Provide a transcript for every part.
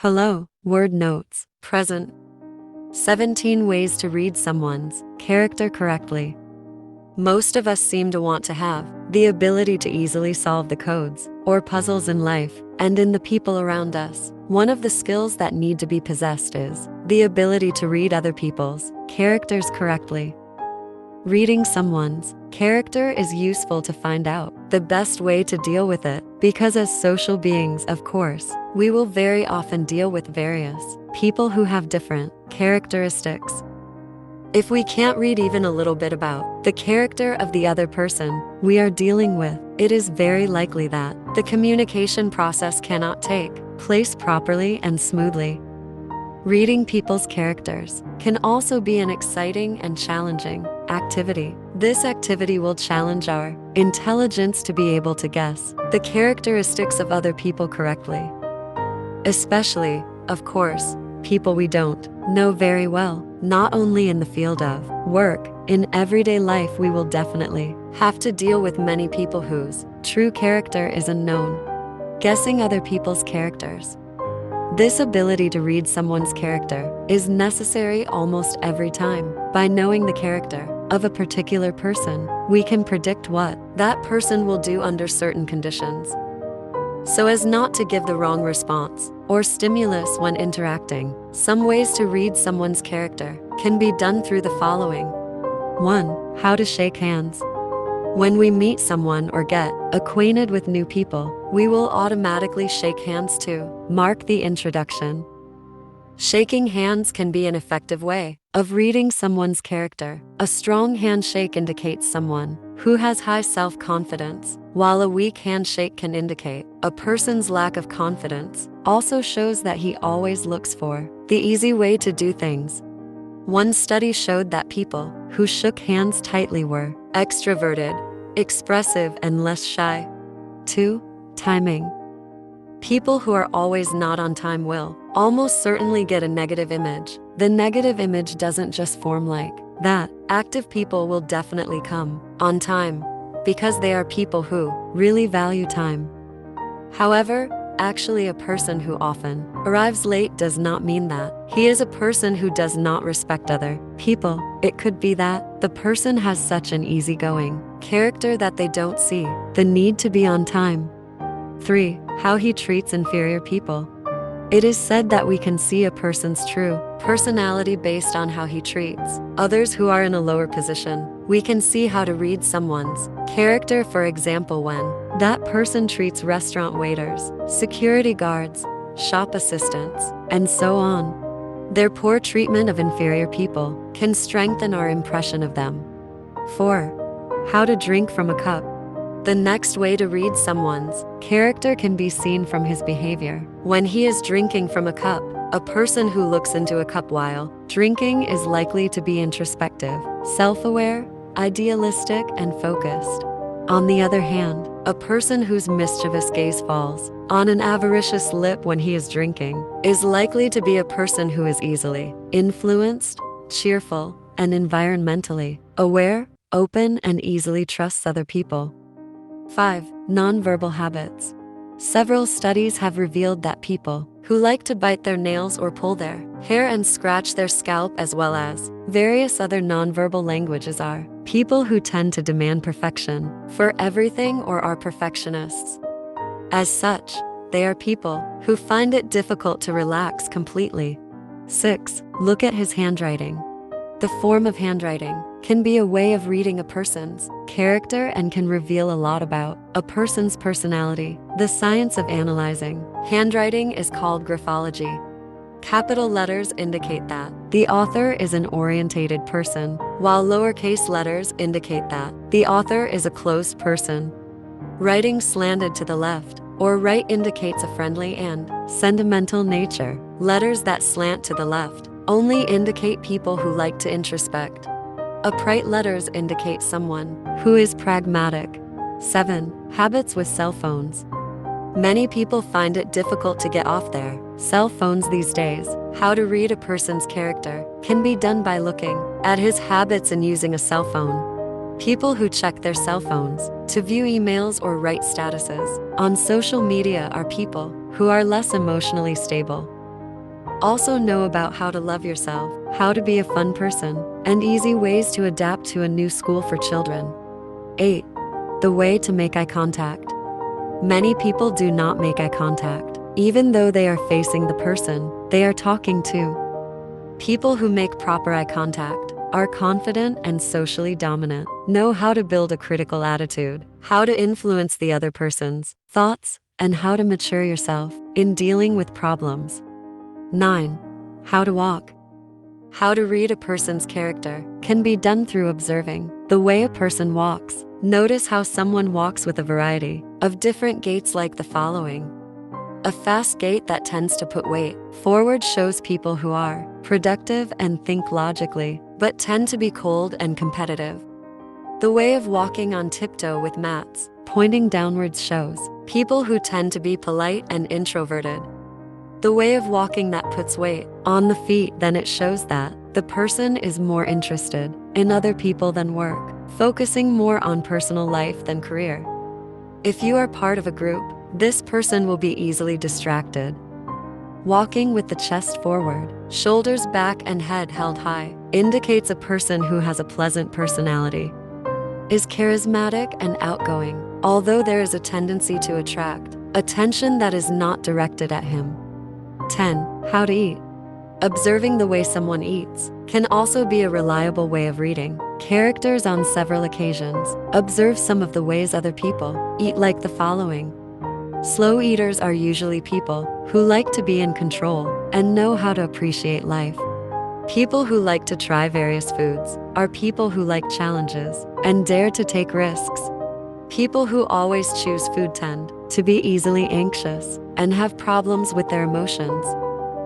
Hello, word notes, present. 17 ways to read someone's character correctly. Most of us seem to want to have the ability to easily solve the codes or puzzles in life and in the people around us. One of the skills that need to be possessed is the ability to read other people's characters correctly. Reading someone's character is useful to find out the best way to deal with it, because as social beings, of course, we will very often deal with various people who have different characteristics. If we can't read even a little bit about the character of the other person we are dealing with, it is very likely that the communication process cannot take place properly and smoothly. Reading people's characters can also be an exciting and challenging activity. This activity will challenge our intelligence to be able to guess the characteristics of other people correctly. Especially, of course, people we don't know very well. Not only in the field of work, in everyday life we will definitely have to deal with many people whose true character is unknown. Guessing other people's characters. This ability to read someone's character is necessary almost every time. By knowing the character of a particular person, we can predict what that person will do under certain conditions, so as not to give the wrong response or stimulus when interacting. Some ways to read someone's character can be done through the following. 1. How to shake hands. When we meet someone or get acquainted with new people, we will automatically shake hands to mark the introduction. Shaking hands can be an effective way of reading someone's character. A strong handshake indicates someone who has high self-confidence, while a weak handshake can indicate a person's lack of confidence. Also shows that he always looks for the easy way to do things. One study showed that people who shook hands tightly were extroverted, expressive, and less shy. 2. Timing. People who are always not on time will almost certainly get a negative image. The negative image doesn't just form like that. Active people will definitely come on time because they are people who really value time. However, actually, a person who often arrives late does not mean that he is a person who does not respect other people. It could be that the person has such an easygoing character that they don't see the need to be on time. 3. How he treats inferior people. It is said that we can see a person's true personality based on how he treats others who are in a lower position. We can see how to read someone's character, for example, when that person treats restaurant waiters, security guards, shop assistants, and so on. Their poor treatment of inferior people can strengthen our impression of them. 4. How to drink from a cup. The next way to read someone's character can be seen from his behavior. When he is drinking from a cup, a person who looks into a cup while drinking is likely to be introspective, self-aware, idealistic, and focused. On the other hand, a person whose mischievous gaze falls on an avaricious lip when he is drinking is likely to be a person who is easily influenced, cheerful, and environmentally aware, open, and easily trusts other people. 5. Nonverbal habits. Several studies have revealed that people who like to bite their nails or pull their hair and scratch their scalp, as well as various other nonverbal languages, are people who tend to demand perfection for everything or are perfectionists. As such, they are people who find it difficult to relax completely. 6. Look at his handwriting. The form of handwriting can be a way of reading a person's character and can reveal a lot about a person's personality. The science of analyzing handwriting is called graphology. Capital letters indicate that the author is an orientated person, while lowercase letters indicate that the author is a closed person. Writing slanted to the left or right indicates a friendly and sentimental nature. Letters that slant to the left only indicate people who like to introspect. Upright letters indicate someone who is pragmatic. 7. Habits with cell phones. Many people find it difficult to get off their cell phones these days. How to read a person's character can be done by looking at his habits and using a cell phone. People who check their cell phones to view emails or write statuses on social media are people who are less emotionally stable. Also know about how to love yourself, how to be a fun person, and easy ways to adapt to a new school for children. 8. The way to make eye contact. Many people do not make eye contact, even though they are facing the person they are talking to. People who make proper eye contact are confident and socially dominant, know how to build a critical attitude, how to influence the other person's thoughts, and how to mature yourself in dealing with problems. 9. How to walk. How to read a person's character can be done through observing the way a person walks. Notice how someone walks with a variety of different gaits like the following. A fast gait that tends to put weight forward shows people who are productive and think logically, but tend to be cold and competitive. The way of walking on tiptoe with mats pointing downwards shows people who tend to be polite and introverted. The way of walking that puts weight on the feet, then it shows that the person is more interested in other people than work, focusing more on personal life than career. If you are part of a group, this person will be easily distracted. Walking with the chest forward, shoulders back and head held high indicates a person who has a pleasant personality, is charismatic and outgoing, although there is a tendency to attract attention that is not directed at him. 10. How to eat. Observing the way someone eats can also be a reliable way of reading characters on several occasions. Observe some of the ways other people eat like the following. Slow eaters are usually people who like to be in control and know how to appreciate life. People who like to try various foods are people who like challenges and dare to take risks. People who always choose food tend to be easily anxious and have problems with their emotions,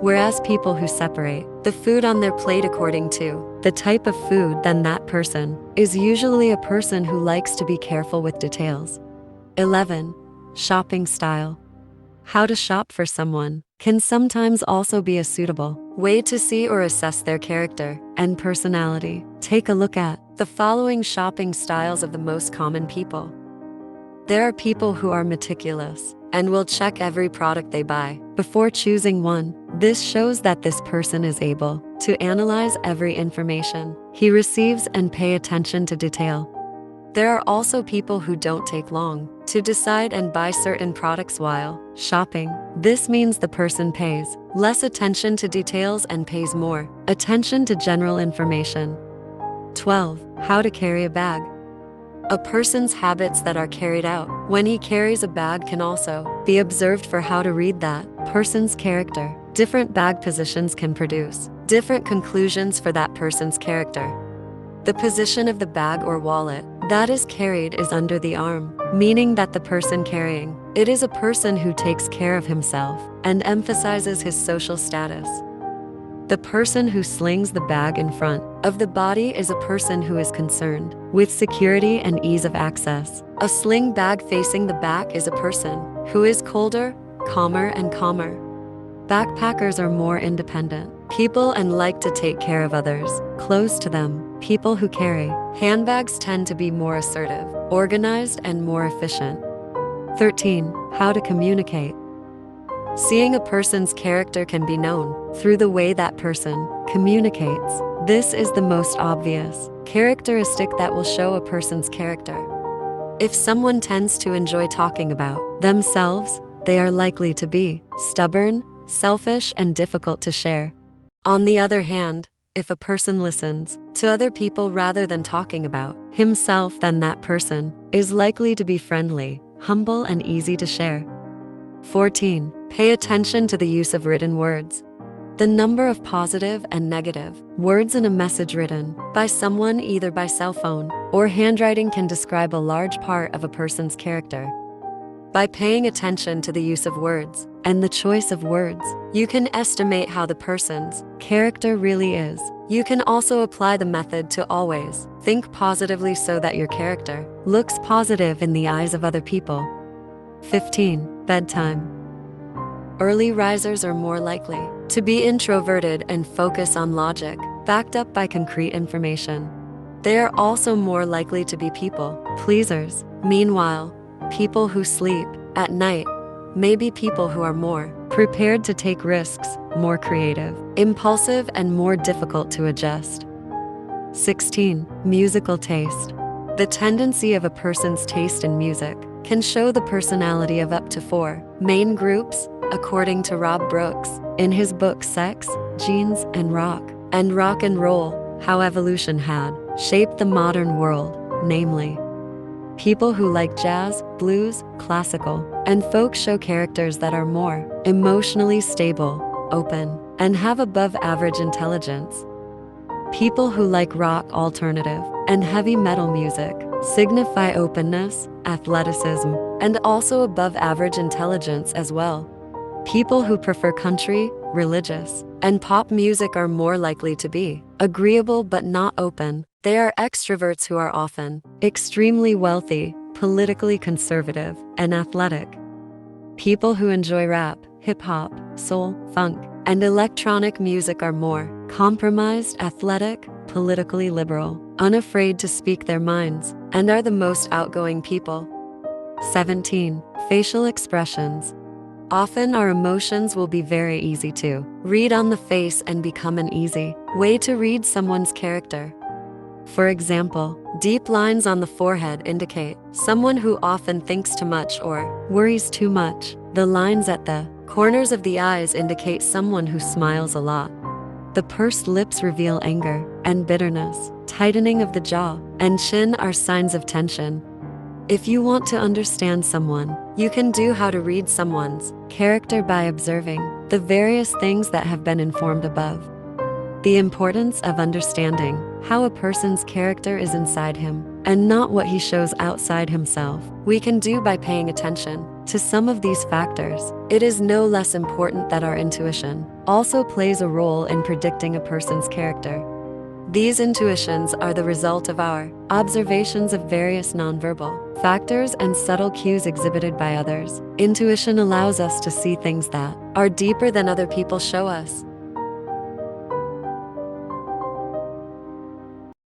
whereas people who separate the food on their plate according to the type of food, then that person is usually a person who likes to be careful with details. 11. Shopping style. How to shop for someone can sometimes also be a suitable way to see or assess their character and personality. Take a look at the following shopping styles of the most common people. There are people who are meticulous and will check every product they buy before choosing one. This shows that this person is able to analyze every information he receives and pay attention to detail. There are also people who don't take long to decide and buy certain products while shopping. This means the person pays less attention to details and pays more attention to general information. 12. How to carry a bag. A person's habits that are carried out when he carries a bag can also be observed for how to read that person's character. Different bag positions can produce different conclusions for that person's character. The position of the bag or wallet that is carried is under the arm, meaning that the person carrying it is a person who takes care of himself and emphasizes his social status. The person who slings the bag in front of the body is a person who is concerned with security and ease of access. A sling bag facing the back is a person who is colder, calmer, and calmer. Backpackers are more independent people and like to take care of others close to them. People who carry handbags tend to be more assertive, organized, and more efficient. 13. How to communicate. Seeing a person's character can be known through the way that person communicates. This is the most obvious characteristic that will show a person's character. If someone tends to enjoy talking about themselves, they are likely to be stubborn, selfish, and difficult to share. On the other hand, if a person listens to other people rather than talking about himself, then that person is likely to be friendly, humble, and easy to share. 14. Pay attention to the use of written words. The number of positive and negative words in a message written by someone either by cell phone or handwriting can describe a large part of a person's character. By paying attention to the use of words and the choice of words, you can estimate how the person's character really is. You can also apply the method to always think positively so that your character looks positive in the eyes of other people. 15. Bedtime. Early risers are more likely to be introverted and focus on logic, backed up by concrete information. They are also more likely to be people pleasers. Meanwhile, people who sleep at night may be people who are more prepared to take risks, more creative, impulsive, and more difficult to adjust. 16. Musical taste. The tendency of a person's taste in music can show the personality of up to 4 main groups, according to Rob Brooks, in his book Sex, Genes, and Rock and Roll, How Evolution Had Shaped the Modern World, namely, people who like jazz, blues, classical, and folk show characters that are more emotionally stable, open, and have above-average intelligence. People who like rock, alternative, and heavy metal music signify openness, athleticism, and also above-average intelligence as well. People who prefer country, religious, and pop music are more likely to be agreeable but not open. They are extroverts who are often extremely wealthy, politically conservative, and athletic. People who enjoy rap, hip-hop, soul, funk, and electronic music are more compromised, athletic, politically liberal, unafraid to speak their minds, and are the most outgoing people. 17. Facial expressions. Often our emotions will be very easy to read on the face and become an easy way to read someone's character. For example, deep lines on the forehead indicate someone who often thinks too much or worries too much. The lines at the corners of the eyes indicate someone who smiles a lot. The pursed lips reveal anger and bitterness. Tightening of the jaw and chin are signs of tension. If you want to understand someone, you can do how to read someone's character by observing the various things that have been informed above. The importance of understanding how a person's character is inside him and not what he shows outside himself, we can do by paying attention to some of these factors. It is no less important that our intuition also plays a role in predicting a person's character. These intuitions are the result of our observations of various nonverbal factors and subtle cues exhibited by others. Intuition allows us to see things that are deeper than other people show us.